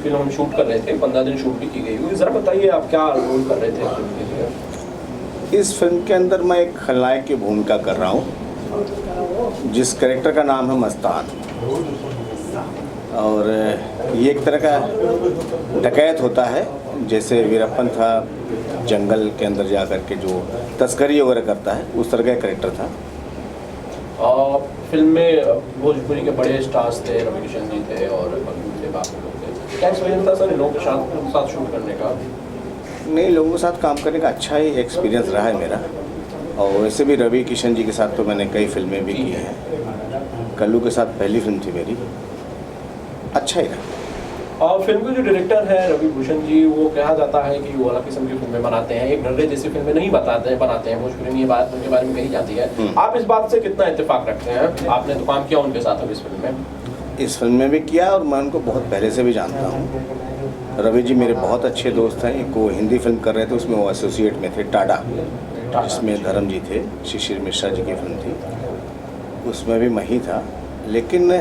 Film हम shoot कर रहे थे, 15 दिन शूट भी की गई हुई। ज़रा बताइए आप क्या रोल कर रहे थे फिल्म के लिए? इस फिल्म के अंदर मैं एक खलनायक की भूमिका कर रहा हूँ, जिस कैरेक्टर का नाम है मस्तान। और ये एक तरह का डकैत होता है, जैसे वीरप्पन था जंगल के अंदर जा कर के जो तस्करी वगैरह करता है, उस तरह का कैरेक्टर था। फिल्म में भोजपुरी के बड़े स्टार्स थे, रवि किशन जी थे और बबलू थे, बाकी लोग थे। क्या एक्सपीरियंस था सर इन लोगों के साथ शूट करने का? नहीं, लोगों के साथ काम करने का अच्छा ही एक्सपीरियंस रहा है मेरा। और वैसे भी रवि किशन जी के साथ तो मैंने कई फिल्में भी की हैं। कल्लू के साथ पहली फिल्म थी मेरी, अच्छा ही रहा। और फिल्म के जो डायरेक्टर हैं रवि भूषण जी, वो कहा जाता है कि वो अलग किस्म की फिल्में बनाते हैं, एक ढर्रे जैसी फिल्में नहीं बनाते हैं भोजपुरी में, ये बात उनके बारे में कही जाती है। आप इस बात से कितना इत्तेफाक रखते हैं? आपने तो काम किया उनके साथ अब इस फिल्म में। इस फिल्म में भी किया और मैं उनको बहुत पहले से भी जानता हूँ। रवि जी मेरे बहुत अच्छे दोस्त हैं। एक वो हिंदी फिल्म कर रहे थे, उसमें वो एसोसिएट में थे, टाडा, जिसमें धर्म जी थे, शिशिर मिश्रा जी की फिल्म थी, उसमें भी मैं ही था। लेकिन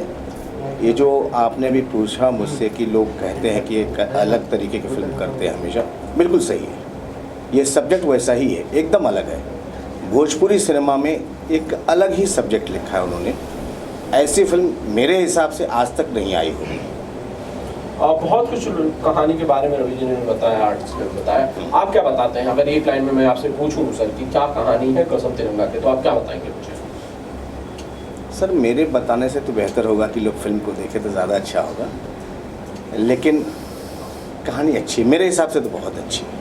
ये जो आपने भी पूछा मुझसे कि लोग कहते हैं कि एक अलग तरीके की फिल्म करते हैं हमेशा, बिल्कुल सही है। ये सब्जेक्ट वैसा ही है, एकदम अलग है। भोजपुरी सिनेमा में एक अलग ही सब्जेक्ट लिखा है उन्होंने। ऐसी फिल्म मेरे हिसाब से आज तक नहीं आई होगी। बहुत कुछ कहानी के बारे में रवि जी ने बताया, आर्टिस्ट ने बताया। आप क्या बताते हैं? अगर एक लाइन में मैं आपसे पूछूं सर कि क्या कहानी है कसम तिरंगा के, तो आप क्या बताएंगे मुझे? सर मेरे बताने से तो बेहतर होगा कि लोग फिल्म को देखें तो ज़्यादा अच्छा होगा। लेकिन कहानी अच्छी है, मेरे हिसाब से तो बहुत अच्छी है।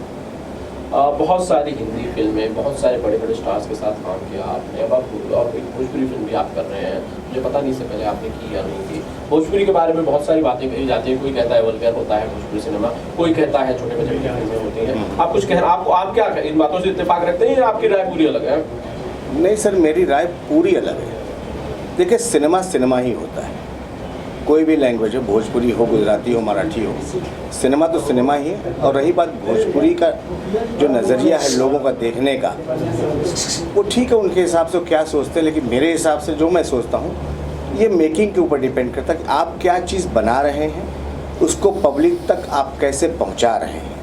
बहुत सारी हिंदी फिल्में, बहुत सारे बड़े बड़े स्टार्स के साथ काम किया आपने। अब आप और एक भोजपुरी फिल्म भी आप कर रहे हैं, मुझे पता नहीं से पहले आपने की या नहीं की। भोजपुरी के बारे में बहुत सारी बातें कही जाती हैं। कोई कहता है वल्गर होता है भोजपुरी सिनेमा, कोई कहता है छोटे बजट की फिल्में होती हैं। आप कुछ कहना, आप क्या इन बातों से इत्तेफाक रखते हैं या आपकी राय पूरी अलग है? नहीं सर, मेरी राय पूरी अलग है। देखिए, सिनेमा सिनेमा ही होता है, कोई भी लैंग्वेज हो, भोजपुरी हो, गुजराती हो, मराठी हो, सिनेमा तो सिनेमा ही है। और रही बात भोजपुरी का जो नज़रिया है लोगों का देखने का, वो ठीक है, उनके हिसाब से क्या सोचते हैं। लेकिन मेरे हिसाब से जो मैं सोचता हूँ, ये मेकिंग के ऊपर डिपेंड करता है कि आप क्या चीज़ बना रहे हैं, उसको पब्लिक तक आप कैसे पहुँचा रहे हैं।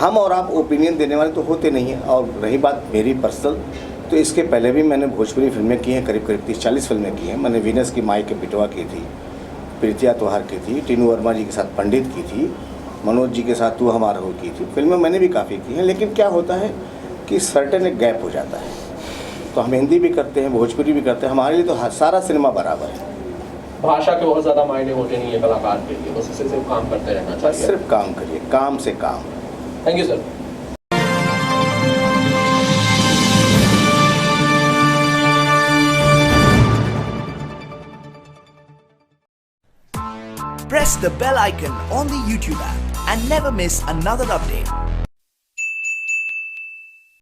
हम और आप ओपिनियन देने वाले तो होते नहीं हैं। और रही बात मेरी पर्सनल, तो इसके पहले भी मैंने भोजपुरी फिल्में की हैं, करीब 30-40 फिल्में की हैं। मैंने वीनस की माई के बिटवा की थी, प्रीतिया त्योहार की थी, टीनू वर्मा जी के साथ पंडित की थी, मनोज जी के साथ तू हमारा हो की थी। फिल्में मैंने भी काफ़ी की हैं। लेकिन क्या होता है कि सर्टेन एक गैप हो जाता है। तो हम हिंदी भी करते हैं, भोजपुरी भी करते हैं, हमारे लिए तो सारा सिनेमा बराबर है। भाषा के बहुत ज़्यादा मायने होते नहीं है कलाकार के लिए, बस इसे सिर्फ काम करते रहना चाहिए। सिर्फ काम करिए, काम से काम। Thank you sir. Press the bell icon on the YouTube app and never miss another update.